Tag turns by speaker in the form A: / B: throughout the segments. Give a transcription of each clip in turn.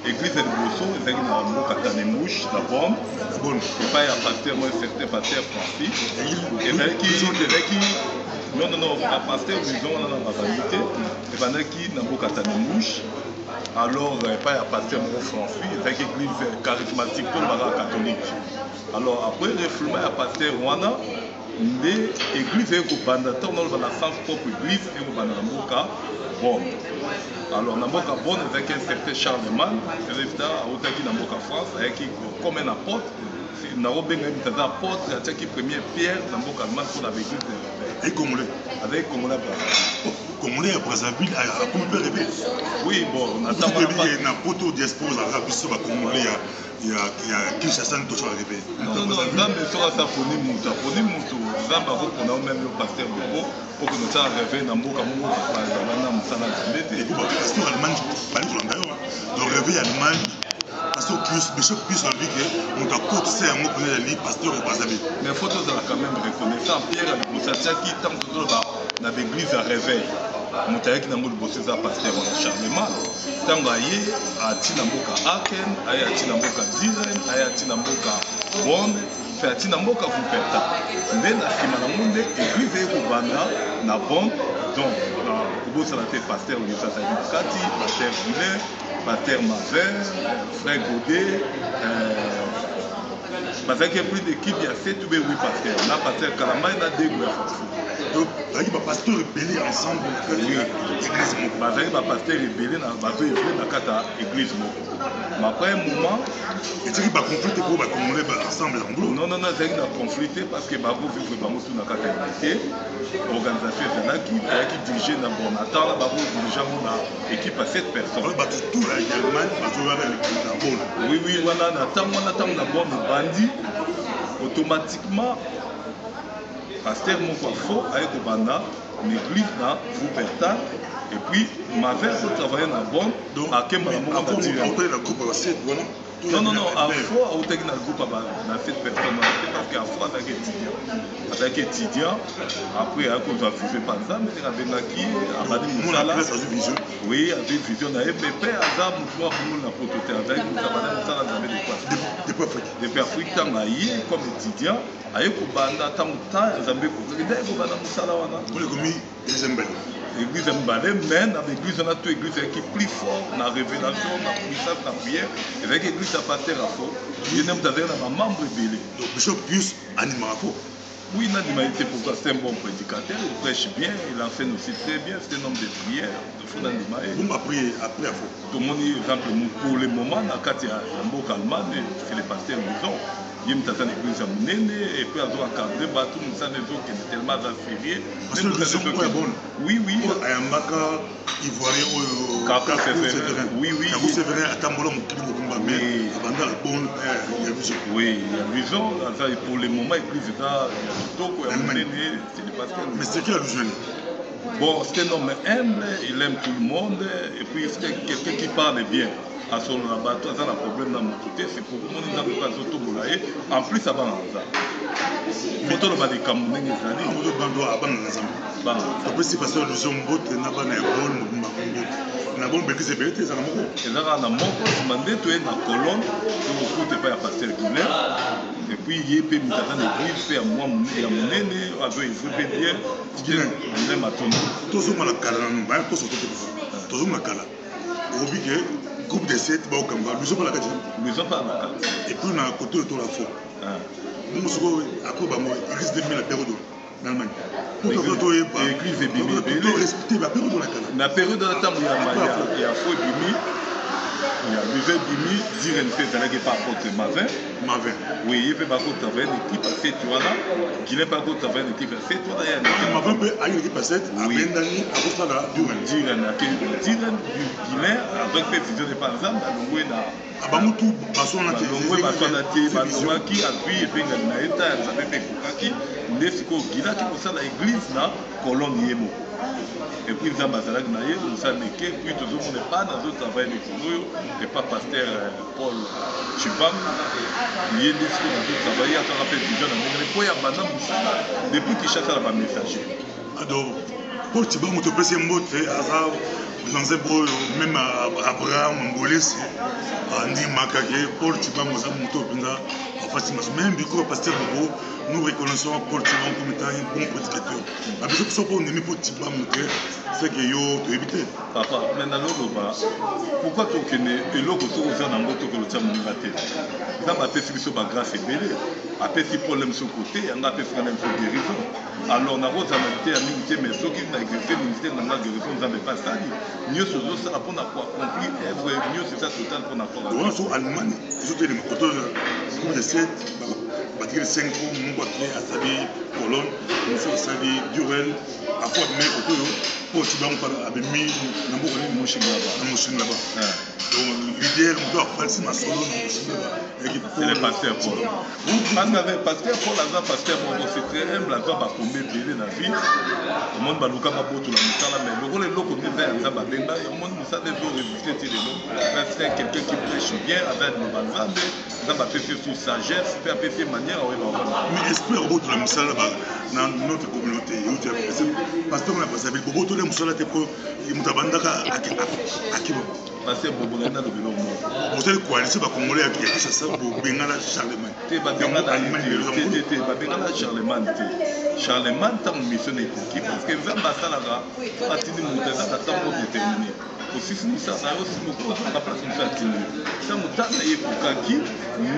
A: église de Bosso, ils ont un mot Katanemouche, la bombe. Bon, et pas un pasteur, moi, un certain pasteur Francis. Et là, qui. Non, un pasteur, disons, on a la vanité. Et pendant qui, dans le Katanemouche, alors, pas un pasteur, moi, Francis, c'est une église charismatique, tout le monde catholique. Alors, après, le refoulement, un pasteur, Rwanda. L'église est au Bandaton, dans la sens propre église, et au Bandamoka, bon. Alors, Namoka Bon, avec un certain Charlemagne, c'est l'état au Taki Namoka France, avec comme un apôtre, Narobe est un apôtre, qui première pierre, Namoka Allemagne pour l'église.
B: Et Congolais.
A: Avec Congolais Brazzaville.
B: Congolais à Brazzaville, à Pompé Rébé.
A: Oui, bon, on attend.
B: Il y a un poteau diaspora, Congolais. Il y a Kinshasa qui est arrivé.
A: Non, Zambé sera sa poni Mouta. Poni Moutou, Zamba, on a même le pasteur de Beau, pour que nous soyons arrivés dans Mboka Mouta, dans Moussala Zambé. Et
B: puis, parce que l'Allemagne, le réveil allemand, parce que Bishop Pius a dit que nous avons cotisé un mot pour les pasteurs au Brazzaville.
A: Mais il faut quand même reconnaître, Pierre avec Moussa qui tant que dans l'église à réveil. Moutaye qui n'a pas bossé ça pasteur en Charlemagne. Tango aye a Tinamboka Aken, aye a Tinamboka Diren, aye a Tinamboka Bon, fait a Tinamboka Vuperta. Mais la sima na monde église est au Banda na Bon, donc au bout ça la pasteur Lisa Kati, pasteur Guillet, pasteur Maver, frère Godet. Parce qu'il y a plus d'équipe, il y a 7 ou 8 pasteurs. Là, pasteur Kalama, il y a 2
B: donc, il y a des pasteurs rebellés ensemble dans l'église.
A: Il y a des pasteurs rebellés dans l'église. Mais après un moment.
B: Et tu vas confliter pour Congolais ensemble en gros.
A: Non, c'est une conflité parce que Babo vivre dans l'organisation qui dirige dans bon attend, Babo dirigeant l'équipe à 7 personnes.
B: Tout l'Allemagne,
A: oui, voilà, on attend la bonne bandit. Automatiquement, pasteur Mokofo avec le banda, l'église dans Vuperta, et puis ma mère travaillait dans la bombe, à quel moment on a dit. Non, à fois, on a dit dans le groupe à 7 personnes, parce qu'à fois, avec étudiants, après, à cause de la fusée par exemple, il y avait qui, à Badi Moussala. Oui, avec une vision, il y avait MP, à Zam, Moutmoua, pour la prototype, avec Moussala, depuis Afrique, comme étudiant, avec Kubanda, Zambé, l'église Mbalé, mais dans l'église, on a toute l'église qui est plus fort, dans la révélation, dans la puissance, dans la prière, et avec l'église à pasteur à fort, il y a un membre rebellé.
B: Donc, Bishop Pius anime à fort.
A: Oui, il a animalité pour ça, c'est un bon prédicateur, il prêche bien, il enseigne aussi très bien, c'est un homme de prière, il faut l'animer.
B: Vous m'apprenez à fort.
A: Tout le monde, exemple, pour le moment, dans le cas de Mboka Allemagne, c'est le pasteur Maison. Il y a une église à Mounene, et puis à encadrer, tout le monde sait qui est tellement affairé.
B: Parce que le son est bon.
A: Oui.
B: Ayambaka, Ivoirien,
A: Kakou Sévérin. Oui.
B: Kakou Sévérin, à Tambola, mais pendant la bonne, il y a vision.
A: Oui, il y a vision. Pour le moment, l'église est là, c'est le pasteur.
B: Mais c'est qui a le jeune?
A: Bon, c'est un homme humble, il aime tout le monde, et puis c'est quelqu'un qui parle bien. À son abattoir, ça a un problème dans mon côté, c'est pour que mon exemple pas surtout moulaye. En plus, ça va en ça. Photo le badi Camerounais les années.
B: On doit bando à ban ensemble. Après c'est parce que le zombo n'a pas na bon mobimba. Na bon beki c'est bête ça na moko.
A: Et là na moko demandé tu es na colonne, tu écoutes pas à pasteur Guillet. Et puis il y a peu mitana l'église fait à moi ya monene, avec il bien.
B: Guillet
A: on aime à ton.
B: Tozo mala kala na ba to so to. Tozo mala kala. Obi ke groupe de 7 ba okamba nous sommes pas la carte et puis on a côté autour la fois nous sommes à quoi ba moi église de la période en Allemagne pour que
A: l'église est bimi
B: respecter la période
A: la période de la temps il y a faux bimi il y a le bimi dire une fête là qui pas contre Mavin oui il peut pas contre travailler l'équipe à 7 voilà qui n'est pas contre travailler l'équipe à 7 voilà il y a
B: Mavin peut aller l'équipe à 7 à Bendani à Costa la
A: Diren avec les visions de par exemple dans le
B: Abamutu basona
A: qui appuie et puis na état ça fait kokaki ndesiko gila qui pour ça l'église na colonne yemo et puis ils ambassadeurs na yé nous ça mais que puis tout le monde pas dans d'autres travail de Kouyo et pas pasteur Paul Chibam il est ndesiko dans d'autres travail à rappel vision na mais pour ya bana musala depuis qu'il chasse la messager
B: ado Paul Chibam to pese mbote asa dans un beau, même Abraham Ngolesi, Andy Makake, Paul Tiba Moza Moto Penda, même du coup, Pasteur Bobo, nous reconnaissons Paul Tiba comme étant un bon prédicateur. Mais ce que nous avons pour Tiba Moté, c'est que yo tu éviter.
A: Papa, maintenant pourquoi tu connais et l'autre tu as un autre que le tient mon gâté. Ça m'a fait sur ma grâce et belé. Après si problème sur côté, on a fait faire même sur guérison. Alors on a rose à l'unité à l'unité, mais ceux qui ont exercé le ministère de la guérison, nous n'avons pas ça. Mieux sur l'eau, ça pour accomplir œuvre, mieux c'est ça total pour accomplir.
B: On est en Allemagne, ils ont été les motos, comme je sais, battre les 5 ans, mon papier, à Sali, Colonne, mon frère Sali, Durel, à quoi mais pour tu vas me parler avec mis dans mon machine là-bas. Donc l'idée, on doit faire ma solo dans machine là-bas.
A: C'est le pasteur Paul. Parce que pasteur Paul, pasteur Paul, c'est très humble, il va combien de la vie. Le monde va luka ma botte la misala, mais le rôle est l'autre côté vers ça va bien. Le monde misala veut résister les noms. C'est quelqu'un qui prêche bien avec le bazar, ça va faire sur sagesse, faire faire manière.
B: Mais esprit au bout de la misala dans notre communauté, pasteur on a passé avec beaucoup de misala te ko mutabandaka akibo.
A: Pasteur Bobo na le bilo mo.
B: Vous savez quoi, c'est pas congolais qui a ça ça pour Bengala Charlemagne.
A: Te ba Bengala Charlemagne. Charlemagne tant missionné qui parce que Zamba Salaga atini muteza tatambo déterminé. Aussi ça ça aussi beaucoup la place nous a tenu. Ça mutana yekukaki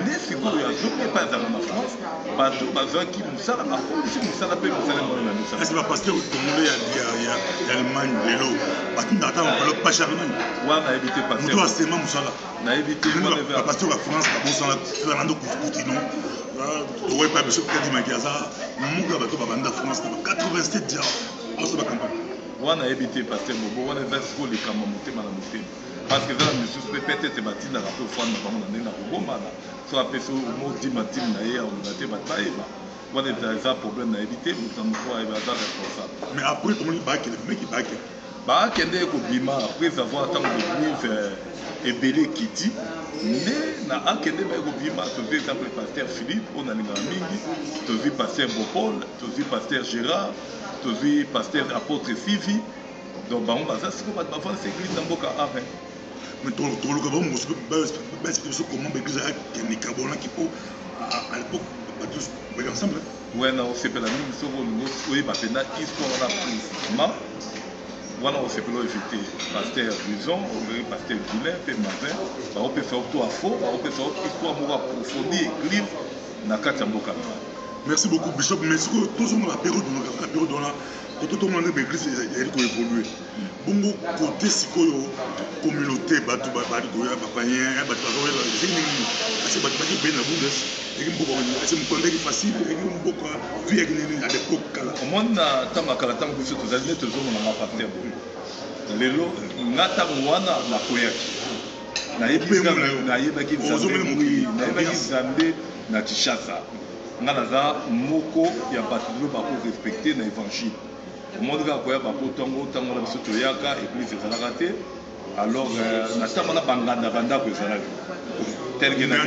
A: nesi ko ya zope pas dans la France. Pas de bazin qui musala a police musala pe musala na musala.
B: C'est pas pasteur congolais il y a Allemagne lelo. Batina attend pas Charlemagne.
A: Wa na éviter pasteur.
B: Muto asema musala.
A: Na éviter
B: la pasteur la France la musala Fernando Coutinho. Ouais pas monsieur Kadi Magaza. Munga bato babanda France 87 dia. On se va campagne.
A: Wana éviter pasteur Bobo wana va se coller comme motema na motema. Parce que dans la mesure peut-être batina rapport fois na bango na ndena koboma na so apeso mo di matin na ye on a te bataiba. Wana ça problème na éviter mutambo kwa eba za responsable.
B: Mais après comment il back le mec il back.
A: Ba kende ko bima après avoir tant de groove ebele kiti mais na akende ba ko bima to exemple pasteur Philippe on a linga mingi to vi pasteur Bopol to vi pasteur Gérard to vi pasteur apôtre Fivi donc ba on va ça c'est comme ba fa l'église dans boka arrêt
B: mais tout le gabon moi c'est comment l'église a qui carbone qui pour à l'époque ba tous ensemble.
A: Ouais non c'est pas la même chose nous oui ba pena histoire là précisément. Voilà, on s'est fait effectuer pasteur Buison, pasteur Boulin, puis Marvin. On peut faire tout à faux, on peut faire histoire pour approfondir l'église dans la Katamboka.
B: Merci beaucoup, Bishop. Mais ce que tout le monde a la période dans la tout le monde a l'église a évolué. Bon, côté sikoyo communauté, batu batu goya bapayen, batu goya, c'est batu batu bien la boule. Et qui beaucoup, c'est un contexte facile, et qui beaucoup vu à l'époque kala.
A: Au monde na tama kala tama kuso tuzali neto zo na pasteur. Lelo ngata mwana na koyaki. Na yebaki Nzambe na Kinshasa. Ngana za moko ya batu ba ko respecter na évangile. Au monde ka koya ba ko tango na biso toyaka église ezalaka te. Alors na tama na banganda banda ko ezalaka. Tel que na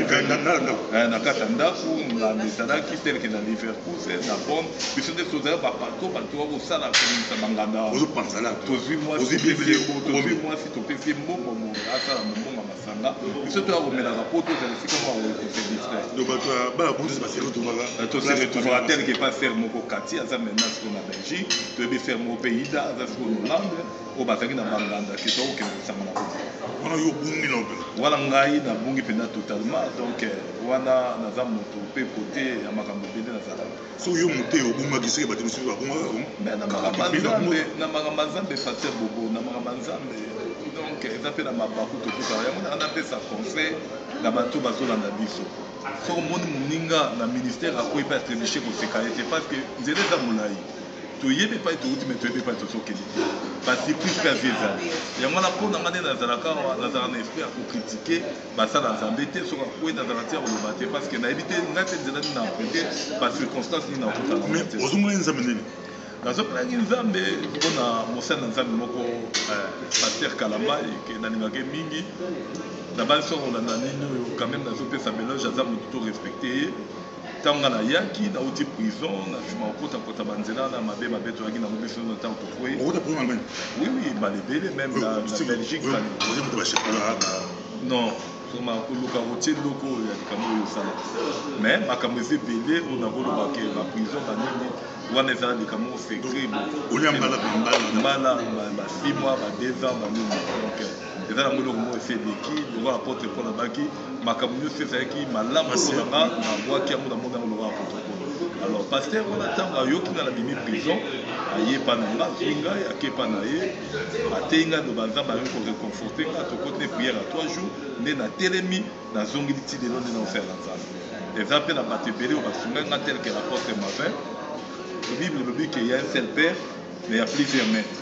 A: Katandaku, na Misadaki, tel que na Liverpool, na Bonn, mais c'est des choses à partout, partout au Sala, comme ça, Banganda.
B: Vous pensez là?
A: Tous moi, si tu fais mot, à ça, mon Masanga, mais surtout à vous mettre la rapporte, c'est comment on se distrait.
B: Donc, la police va se retrouver.
A: Tout se retrouvera tel que pas faire mon Kati, à ça maintenant, ce qu'on a Belgique, tu veux faire mon pays, à ça, ce qu'on a Hollande, au Bataki, na Banganda, qui sont au Kenya, ça m'a
B: on a eu bungi là.
A: Voilà, ngai na bungi pena totalement, donc wana naza moto pe côté ya makambo bende na zala.
B: So yo moté au bunga qui ba tinu ba bunga.
A: Mais na makambo nzambe pasteur Bobo, na makambo nzambe. Donc ça fait na mabaku to ko ya mona na pesa conseil na bato bazolanda biso. So moni muninga na ministère a quoi pas trébucher ko sécurité parce que nzele za mulai. Tu y es pas tout mais tu es pas tout ce qu'il dit parce que plus qu'à visa il y a moi la peau dans l'année dans la car dans un esprit à critiquer bah ça dans embêter sur quoi dans la terre le battre parce que n'a évité n'a été de n'a prêté par circonstance ni n'a pas
B: mais aux moins examiner
A: dans ce plan nzambe on a mossa nzambe moko pasteur Kalamba qui na ngake mingi na base on a nani quand même dans ce pays ça mélange à ça tout respecté tanga na yaki na uti prison na fuma okota kota banzela na mabe mabeto yaki na mobiso na temps tokwe
B: okota pour Allemagne
A: oui balebele même la Belgique non soma koluka rotier loko ya likambo oyo osala mais makambo eza ebele mpona kolobake baprison banini wana ezala likambo secret mbala ba 6 mois ba 2 ans banini donc eza nango eloko moko eseleki lokola apotre mpona baki makambo nyonso ezalaki malamu mponanga na bwaki yango na mona yango lokola protocole alors paster wana ntango ayoki nga na bimi prison ayepa na nga azwi ngai akepa na ye atei ngai loba nzambe ayoki koreconforte nga tokoti ne priere ya 3 jours nde natelemi nazongeli ti lelo nde naosala nzambe eza mpe na bato ebele oyo basungai nga tel que l'apôtre Mavin bible elobi ke ya un seul père mais ya plusieurs maîtres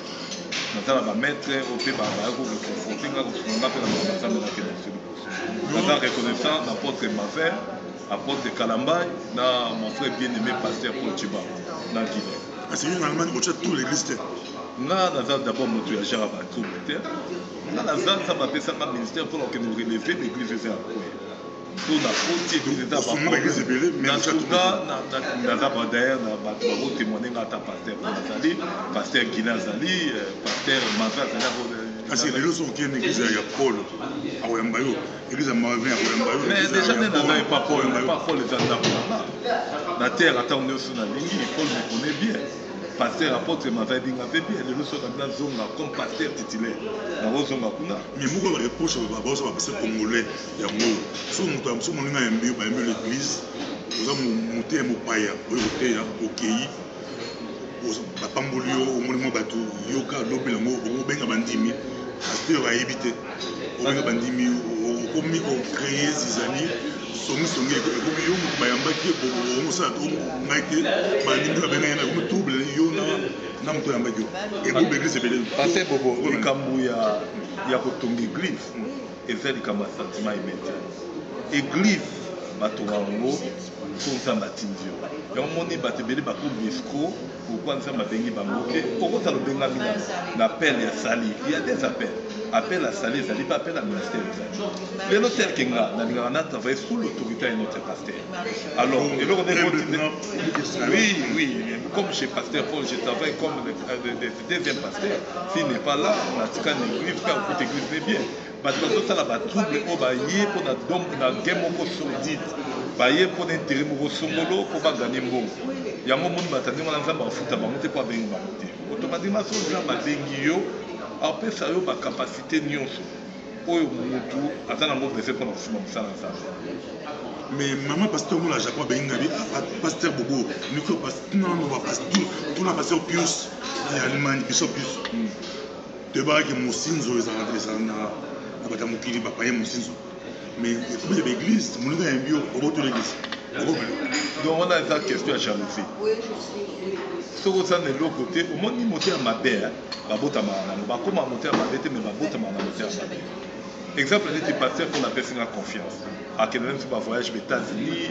A: naza na bamaître oyo mpe bayaki koreconforte nga kosunga mpe na makambo nzambe nakende mosolo naza reconnaissant na apôtre Mavin apôtre Kalambai na mon frère bien-aimé pasteur Paul Chiba na Guinée.
B: C'est une Allemagne où tu as tout l'église.
A: Nga naza d'abord moto ya gère ba trouble terre. Nga naza ça m'a fait ça ma ministère pour que nous relever l'église c'est après. Pour la faute église ça va.
B: L'église belé mais
A: tu as naza ba d'ailleurs na ba témoigner nga ta pasteur Nazali, pasteur Guinée Nazali, pasteur Mavin Nazali.
B: Parce que les gens qui ont une église à Paul, à Oyambayo, l'église à Mavin, à Oyambayo.
A: Mais déjà, nous n'avons pas Paul, pas Paul les gens la terre, attends, nous sommes dans l'église, Paul me connaît bien. Pasteur, apôtre, Mavin, il m'avait bien, nous sommes dans la zone comme pasteur titulaire. Dans la zone là.
B: Mais moi, je reproche à pasteur congolais, il y a un mot. Si on a un mieux, l'église, nous avons monté un païen, au pays. Bapamboli yo omolimo bato yoka lobi lango obenga bandimi pasteur ayebi te obenga bandimi okomi ocréer zizani songi ekomi yo moto bayambaki omosala to ngai te bandimi babenga yana okomi trouble yo na moto oyambaki yo ebobe église ebele
A: pasteur bobo likambo ya kotonga église eza likambo ya sentiment immédiat église bato yango so nzambe atindi yo yango moni bato ebele bakomi escro pourquoi nzambe abengi bango te okota lobengami na appel ya sali il y a des appels appel à sali ezali pas appel à ministère ezali lelo tel ke nga nalingaka na travailler sous l'autorité ya notre pasteur alors eloko oui comme chez pasteur Paul je travaille comme le deuxième pasteur s'il n'est pas là natika na église mpe akuta église ne bien bato bazosala batrouble oyo baye mpona na ge moko sordide baye mpona intere moko songolo mpo bagane mbongo yango moni batandi wana nzambe afuta bango te mpo abengi bango te automatiquement so nzambe abengi yo apesa yo bakapasité nyonso oyo motu aza nango besoin mpona kosima mosala nzambe
B: mais maman pasteur mo la Japon abengi ngabi pasteur bobo niko tuna pasteur Pius ya Allemagne biso Pius tebaki mosinzo ezala na bato ya mokili bapaye mosinzo mais ekobele baeglise moninga yambi yo oboto l'église
A: donc wana eza question ya jalousie soki osala na eloko te omoni moto ya mabe babotamaka nango bakóma moto ya mabe te mais babotamaka na moto ya mabe exemple neti pasteur mpo napesinga confiance akende neti bavoyage ba-États-Unis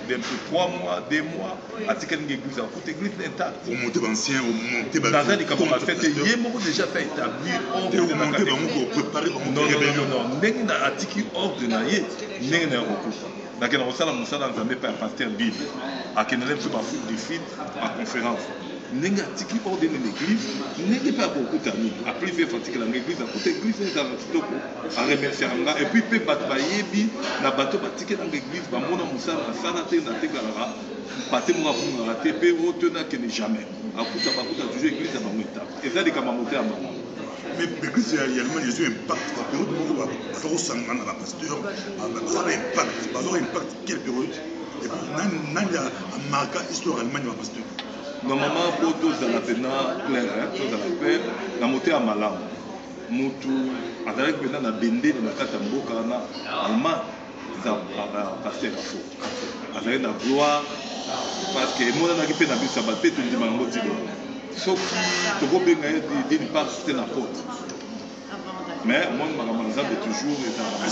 A: depuis 3 mois, 2 mois, à ce qu'il y a une église, l'église est intacte.
B: Au monter ancien, au monter
A: dans un des cas, on a fait, il y a déjà fait établir ordre.
B: Au monter, on préparer, on monter rébellion.
A: Non, n'est-ce pas article ordre de naïe, n'est-ce pas recours. Donc, on a ça, on a jamais pas un pasteur bible. À quel moment tu vas foutre des films en conférence. N'est-ce pas article ordre de l'église, n'est-ce pas beaucoup d'amis. Après, il fait fatiguer l'église, à côté l'église, c'est un stop. À remercier et puis, il peut battre, na bateau, battre dans l'église, bah, mon amour, ça, na tegalaka pate mo abunga te pe otona que ne jamais akuta bakuta toujours église ya bamwita eza de kama moteur mama
B: mais l'église ya Allemagne les impact la période moko ba ko sangana na pasteur ça a impact quelle période et puis nan ya marqué histoire Allemagne ba pasteur
A: normalement pour tous dans la pena clair tous dans la paix la moteur malamu mutu azalaki pena na bendele na kata mboka na Allemagne pasteur afo azalaki na gloire parce que emonanaki mpe na biso bato mpe tondima yango tilo soki tokobenga ye d'une part c'était na pote mais moni makambo na nzambe toujours ezalaka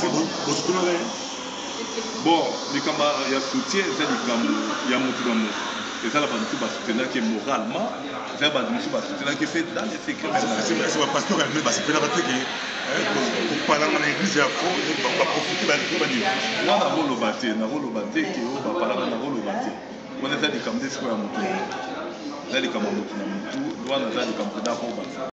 A: bon likambo ya soutien eza likambo ya motu na motu ezala bato mosusu basoutenaki moralement ezala bato mosusu basoutenaki mpe dans les secret
B: pasteur allemais basepelaka te ke kopalanga na église ya fo baprofite badini
A: nga nakoloba te ke oyo bapalanga nakoloba te wana eza likambo esiko ya motu eza likambo ya motu na motu wana eza likambo mpena koba